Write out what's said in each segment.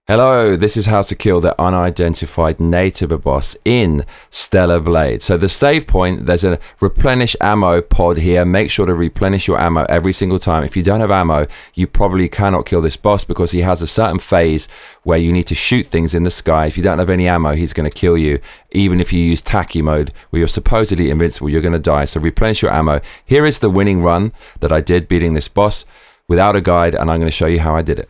Hello, this is how to kill the unidentified Naytiba boss in Stellar Blade. So the save point, there's a replenish ammo pod here. Make sure to replenish your ammo every single time. If you don't have ammo, you probably cannot kill this boss because he has a certain phase where you need to shoot things in the sky. If you don't have any ammo, he's going to kill you. Even if you use Taki mode, where you're supposedly invincible, you're going to die. So replenish your ammo. Here is the winning run that I did beating this boss without a guide, and I'm going to show you how I did it.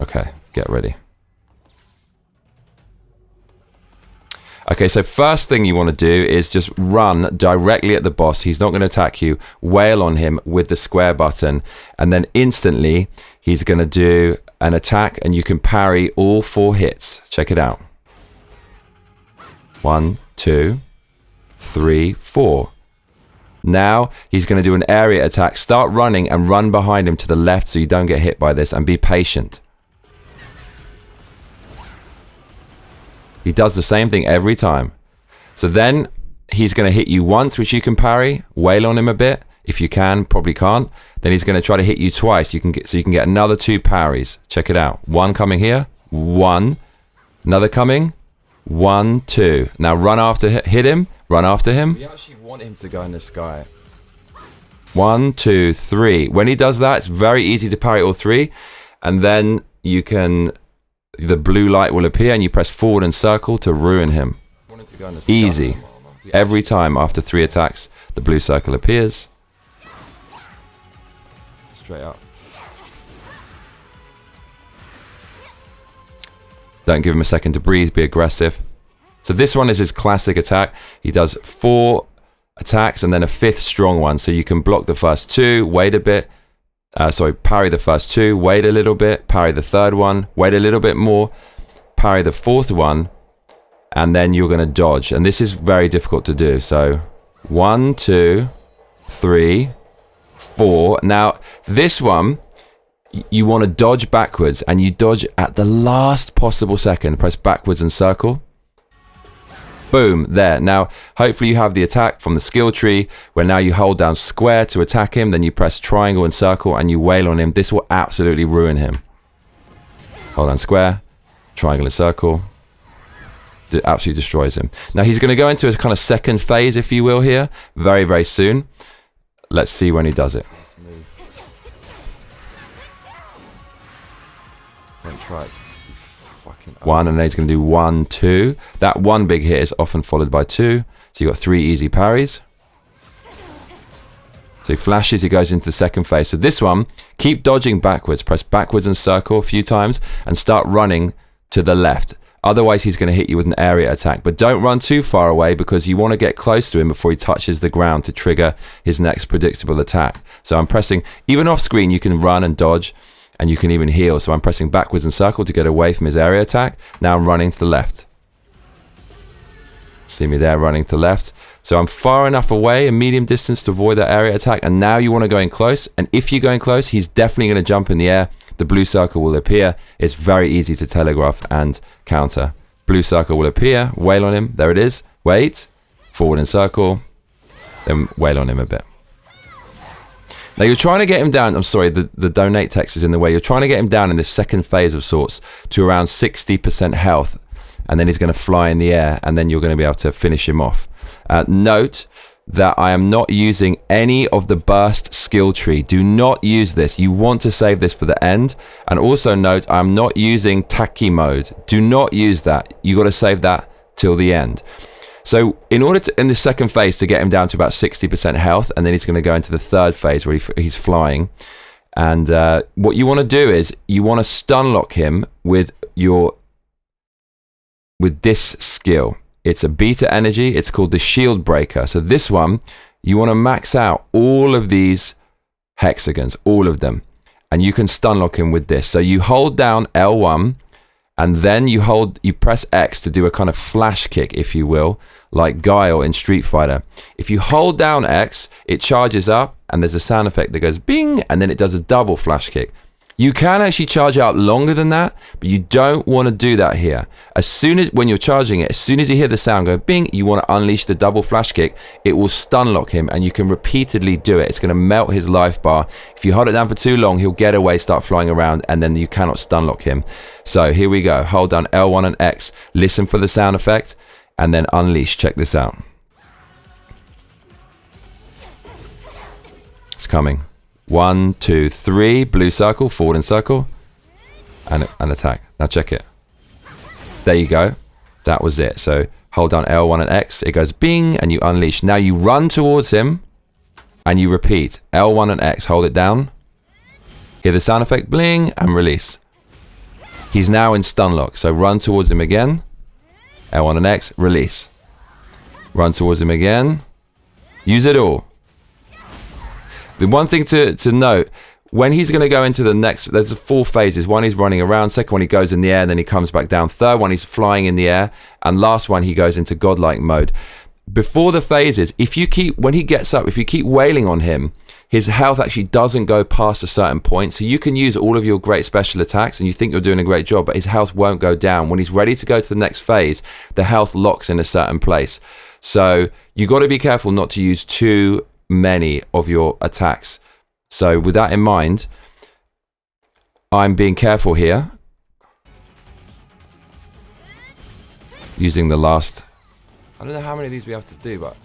Okay, get ready. Okay, so first thing you want to do is just run directly at the boss. He's not going to attack you. Wail on him with the square button, and then instantly he's going to do an attack, and you can parry all 4 hits. Check it out. 1, 2, 3, 4. Now he's going to do an area attack. Start running and run behind him to the left so you don't get hit by this, and be patient. He does the same thing every time. So then he's going to hit you once, which you can parry. Wail on him a bit if you can. Probably can't. Then he's going to try to hit you twice. You can get another 2 parries. Check it out. 1 coming here. 1. Another coming. 1, 2. Now run after him. Hit him. Run after him. We actually want him to go in the sky. 1, 2, 3. When he does that, it's very easy to parry all 3, and then you can. The blue light will appear and you press forward and circle to ruin him. Easy. Every time after 3 attacks, the blue circle appears. Straight up. Don't give him a second to breathe, be aggressive. So this one is his classic attack. He does 4 attacks and then a 5th strong one. So you can block the first 2, wait a bit. Parry the first 2, wait a little bit, parry the 3rd one, wait a little bit more, parry the 4th one, and then you're going to dodge. And this is very difficult to do. So 1, 2, 3, 4. Now this one, you want to dodge backwards, and you dodge at the last possible second. Press backwards and circle. Boom, there. Now, hopefully you have the attack from the skill tree, where now you hold down square to attack him, then you press triangle and circle, and you wail on him. This will absolutely ruin him. Hold down square, triangle and circle. It absolutely destroys him. Now, he's going to go into a kind of second phase, if you will, here, very, very soon. Let's see when he does it. Don't try it. 1, and then he's going to do 1, 2. That 1 big hit is often followed by 2. So you've got 3 easy parries. So he flashes, he goes into the second phase. So this one, keep dodging backwards. Press backwards and circle a few times and start running to the left. Otherwise, he's going to hit you with an area attack. But don't run too far away because you want to get close to him before he touches the ground to trigger his next predictable attack. So I'm pressing, even off screen, you can run and dodge. And you can even heal. So I'm pressing backwards and circle to get away from his area attack. Now I'm running to the left. See me there running to the left. So I'm far enough away, a medium distance, to avoid that area attack. And now you want to go in close. And if you go in close, he's definitely going to jump in the air. The blue circle will appear. It's very easy to telegraph and counter. Blue circle will appear. Wail on him. There it is. Wait. Forward and circle. Then wail on him a bit. Now you're trying to get him down, I'm sorry, the donate text is in the way. You're trying to get him down in this second phase of sorts to around 60% health. And then he's going to fly in the air, and then you're going to be able to finish him off. Note that I am not using any of the burst skill tree. Do not use this. You want to save this for the end. And also note, I'm not using Taki mode. Do not use that. You got to save that till the end. So in order to, in the second phase, to get him down to about 60% health, and then he's going to go into the 3rd phase where he's flying. And what you want to do is you want to stun lock him with this skill. It's a beta energy. It's called the shield breaker. So this one, you want to max out all of these hexagons, all of them. And you can stun lock him with this. So you hold down L1, and then you press X to do a kind of flash kick, if you will, like Guile in Street Fighter. If you hold down X, it charges up, and there's a sound effect that goes bing, and then it does a double flash kick. You can actually charge out longer than that, but you don't want to do that here. As soon as, when you're charging it, as soon as you hear the sound go bing, you want to unleash the double flash kick. It will stun lock him, and you can repeatedly do it. It's going to melt his life bar. If you hold it down for too long, he'll get away, start flying around, and then you cannot stun lock him. So here we go. Hold down L1 and X. Listen for the sound effect, and then unleash. Check this out. It's coming. 1, 2, 3, blue circle, forward and circle, and attack. Now check it. There you go. That was it. So hold down L1 and X. It goes bing, and you unleash. Now you run towards him, and you repeat. L1 and X. Hold it down. Hear the sound effect, bling, and release. He's now in stun lock. So run towards him again. L1 and X. Release. Run towards him again. Use it all. The one thing to note, when he's going to go into the next, there's 4 phases. One, he's running around. Second one, he goes in the air, and then he comes back down. Third one, he's flying in the air. And last one, he goes into godlike mode. Before the phases, when he gets up, if you keep wailing on him, his health actually doesn't go past a certain point. So you can use all of your great special attacks, and you think you're doing a great job, but his health won't go down. When he's ready to go to the next phase, the health locks in a certain place. So you got to be careful not to use too many of your attacks. So with that in mind, I'm being careful here, using the last, I don't know how many of these we have to do, but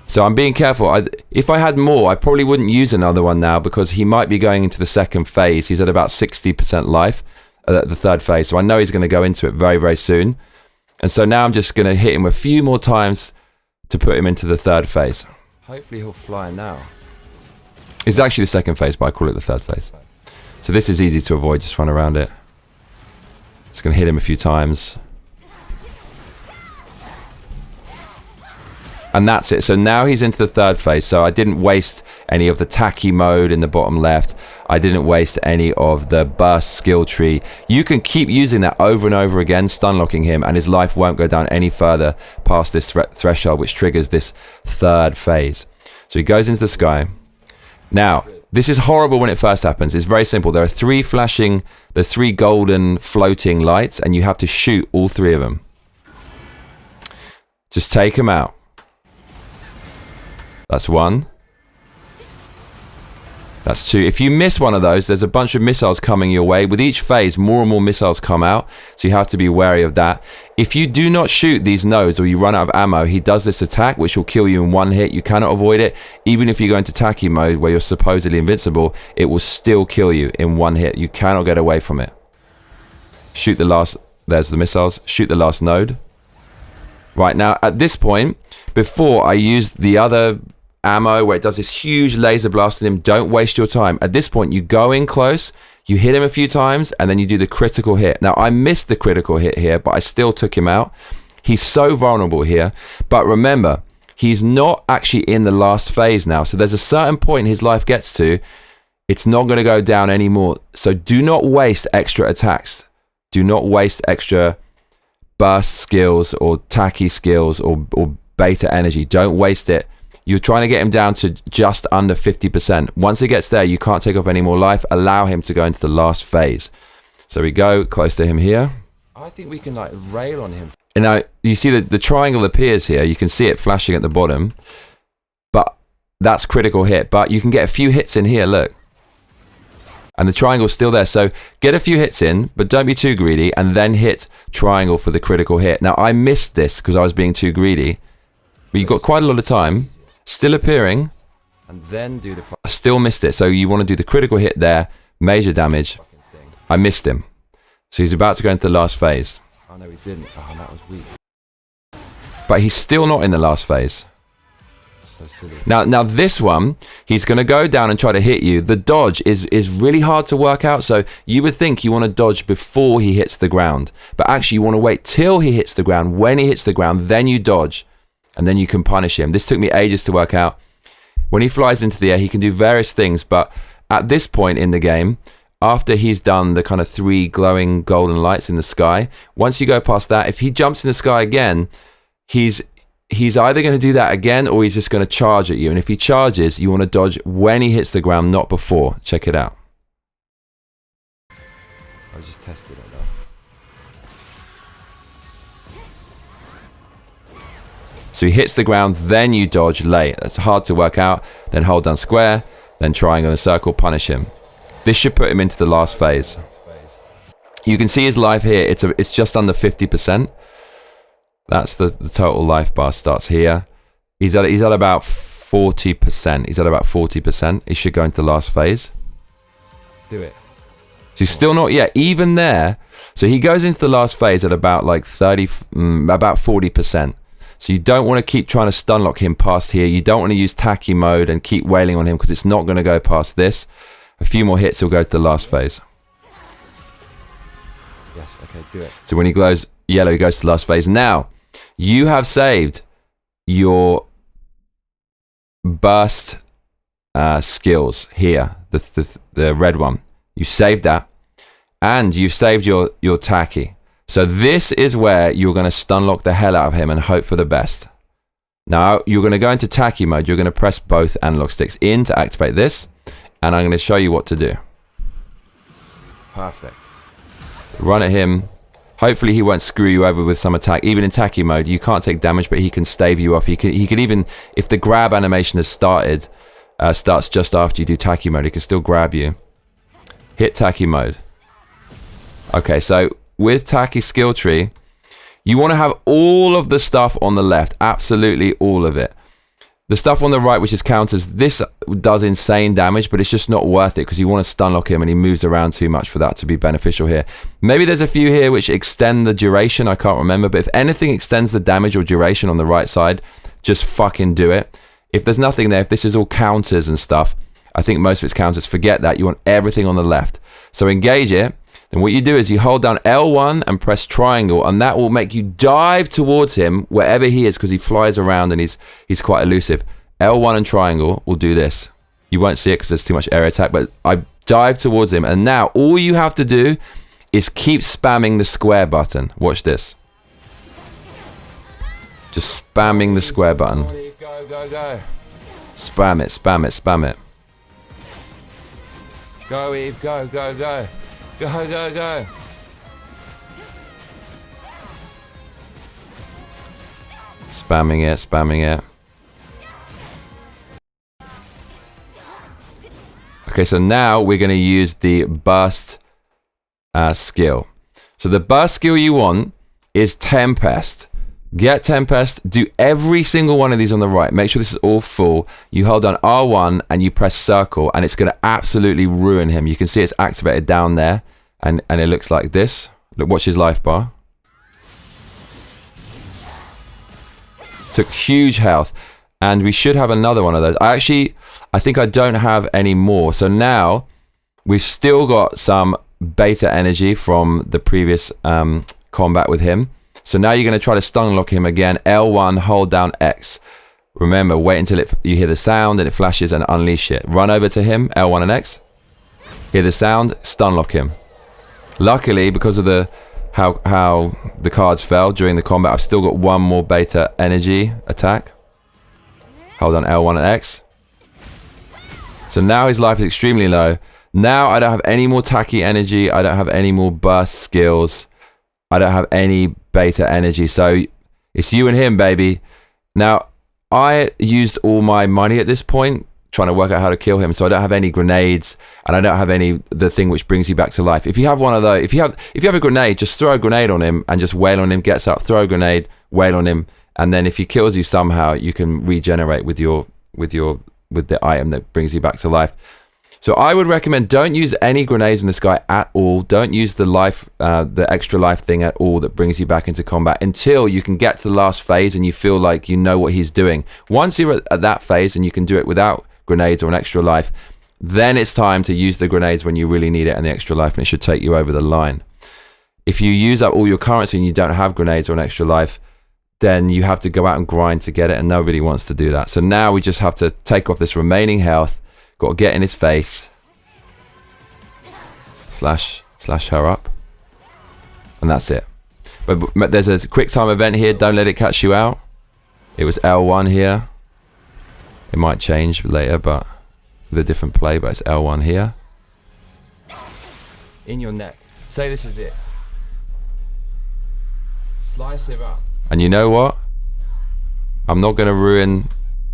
so I'm being careful. If I had more, I probably wouldn't use another one now, because he might be going into the second phase. He's at about 60% life at the third phase, so I know he's going to go into it very, very soon. And so now I'm just going to hit him a few more times to put him into the third phase. Hopefully he'll fly now. It's actually the second phase, but I call it the third phase. So this is easy to avoid, just run around it. Just going to hit him a few times. And that's it. So now he's into the third phase. So I didn't waste any of the tacky mode in the bottom left. I didn't waste any of the burst skill tree. You can keep using that over and over again, stun locking him, and his life won't go down any further past this threshold, which triggers this third phase. So he goes into the sky. Now, this is horrible when it first happens. It's very simple. There are 3 flashing, there's 3 golden floating lights, and you have to shoot all 3 of them. Just take them out. That's 1. That's 2. If you miss one of those, there's a bunch of missiles coming your way. With each phase, more and more missiles come out, so you have to be wary of that. If you do not shoot these nodes, or you run out of ammo, he does this attack, which will kill you in 1 hit. You cannot avoid it. Even if you go into tacky mode, where you're supposedly invincible, it will still kill you in 1 hit. You cannot get away from it. Shoot the last... There's the missiles. Shoot the last node. Right, now, at this point, before I used the other ammo where it does this huge laser blast on him, don't waste your time. At this point, you go in close, you hit him a few times, and then you do the critical hit. Now, I missed the critical hit here, but I still took him out. He's so vulnerable here. But remember, he's not actually in the last phase now. So there's a certain point his life gets to, it's not going to go down anymore. So do not waste extra attacks. Do not waste extra burst skills or tacky skills or beta energy. Don't waste it. You're trying to get him down to just under 50%. Once it gets there, you can't take off any more life. Allow him to go into the last phase. So we go close to him here. I think we can like rail on him. And now you see the triangle appears here. You can see it flashing at the bottom. But that's critical hit. But you can get a few hits in here, look. And the triangle's still there. So get a few hits in, but don't be too greedy. And then hit triangle for the critical hit. Now I missed this because I was being too greedy. But you've got quite a lot of time. Still appearing, and then do the... I still missed it, so you want to do the critical hit there, major damage. I missed him. So he's about to go into the last phase. Oh no, he didn't. Oh, that was weak. But he's still not in the last phase. So silly. Now this one, he's going to go down and try to hit you. The dodge is really hard to work out, so you would think you want to dodge before he hits the ground. But actually, you want to wait till he hits the ground. When he hits the ground, then you dodge. And then you can punish him. This took me ages to work out. When he flies into the air, he can do various things. But at this point in the game, after he's done the kind of 3 glowing golden lights in the sky, once you go past that, if he jumps in the sky again, he's either going to do that again or he's just going to charge at you. And if he charges, you want to dodge when he hits the ground, not before. Check it out. I was just testing it though. So he hits the ground, then you dodge late. That's hard to work out. Then hold down square, then triangle and circle, punish him. This should put him into the last phase. You can see his life here. It's just under 50%. That's the total life bar starts here. He's at about 40%. He's at about 40%. He should go into the last phase. Do it. So he's still not yet. Even there. So he goes into the last phase at about like about 40%. So you don't want to keep trying to stun lock him past here. You don't want to use tacky mode and keep wailing on him because it's not going to go past this. A few more hits, he'll go to the last phase. Yes, okay, do it. So when he glows yellow, he goes to the last phase. Now, you have saved your burst skills here, the red one. You saved that, and you've saved your tacky. So this is where you're going to stun lock the hell out of him and hope for the best. Now, you're going to go into tacky mode. You're going to press both analog sticks in to activate this, and I'm going to show you what to do. Perfect. Run at him. Hopefully he won't screw you over with some attack. Even in tacky mode, you can't take damage, but he can stave you off. He could even, if the grab animation has started, starts just after you do tacky mode, he can still grab you. Hit tacky mode. Okay, so with tacky skill tree, you want to have all of the stuff on the left, absolutely all of it. The stuff on the right, which is counters, this does insane damage, but it's just not worth it because you want to stun lock him and he moves around too much for that to be beneficial here. Maybe there's a few here which extend the duration, I can't remember, but if anything extends the damage or duration on the right side, just fucking do it. If there's nothing there, if this is all counters and stuff, I think most of it's counters, forget that. You want everything on the left. So engage it. Then what you do is you hold down L1 and press triangle, and that will make you dive towards him wherever he is because he flies around and he's quite elusive. L1 and triangle will do this. You won't see it because there's too much area attack, but I dive towards him, and now all you have to do is keep spamming the square button. Watch this. Just spamming the square button. Go, go, go. Spam it, spam it, spam it. Go, Eve, go, go, go. Go, go, go. Spamming it, spamming it. Okay, so now we're going to use the burst skill. So the burst skill you want is Tempest. Get Tempest, do every single one of these on the right. Make sure this is all full. You hold on R1 and you press circle, and it's going to absolutely ruin him. You can see it's activated down there, and it looks like this. Look, watch his life bar. Took huge health, and we should have another one of those. I think I don't have any more. So now we've still got some beta energy from the previous combat with him. So now you're going to try to stun lock him again. L1, hold down X. Remember, wait until you hear the sound and it flashes and unleash it. Run over to him, L1 and X. Hear the sound, stun lock him. Luckily, because of how the cards fell during the combat, I've still got one more beta energy attack. Hold on L1 and X. So now his life is extremely low. Now I don't have any more tacky energy. I don't have any more burst skills. I don't have any beta energy. So it's you and him, baby. Now, I used all my money at this point trying to work out how to kill him. So I don't have any grenades, and I don't have the thing which brings you back to life. If you have one of those, if you have a grenade, just throw a grenade on him and just wail on him. Gets up, throw a grenade, wail on him, and then if he kills you somehow, you can regenerate with the item that brings you back to life. So I would recommend don't use any grenades on this guy at all. Don't use the extra life thing at all that brings you back into combat until you can get to the last phase and you feel like you know what he's doing. Once you're at that phase and you can do it without grenades or an extra life, then it's time to use the grenades when you really need it and the extra life, and it should take you over the line. If you use up all your currency and you don't have grenades or an extra life, then you have to go out and grind to get it, and nobody wants to do that. So now we just have to take off this remaining health. Got to get in his face. Slash her up. And that's it. But there's a quick time event here. Don't let it catch you out. It was L1 here. It might change later, but with a different play, but it's L1 here. In your neck. Say this is it. Slice it up. And you know what? I'm not going to ruin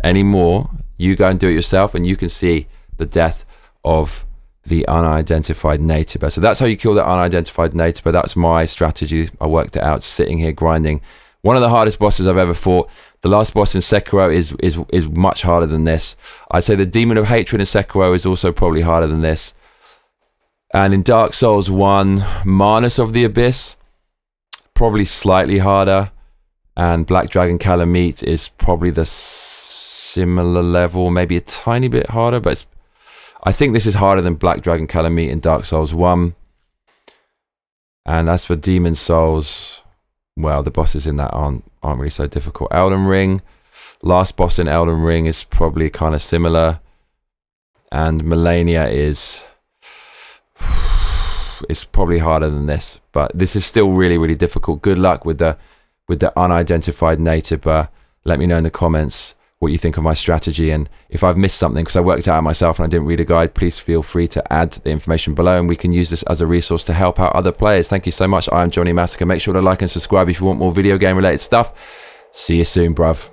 any more. You go and do it yourself, and you can see the death of the unidentified Naytiba. So that's how you kill the unidentified Naytiba. That's my strategy. I worked it out sitting here grinding. One of the hardest bosses I've ever fought. The last boss in Sekiro is much harder than this. I'd say the Demon of Hatred in Sekiro is also probably harder than this. And in Dark Souls 1, Manus of the Abyss, probably slightly harder. And Black Dragon Calamite is probably the similar level, maybe a tiny bit harder, but I think this is harder than Black Dragon Calamite in Dark Souls 1. And as for Demon Souls, well, the bosses in that aren't really so difficult. Elden Ring, last boss in Elden Ring is probably kind of similar. And Melania is probably harder than this, but this is still really, really difficult. Good luck with the unidentified Naytiba. Let me know in the comments what you think of my strategy, and if I've missed something because I worked it out myself and I didn't read a guide, please feel free to add the information below and we can use this as a resource to help out other players. Thank you so much. I'm Johnny Massacre. Make sure to like and subscribe if you want more video game related stuff. See you soon, bruv.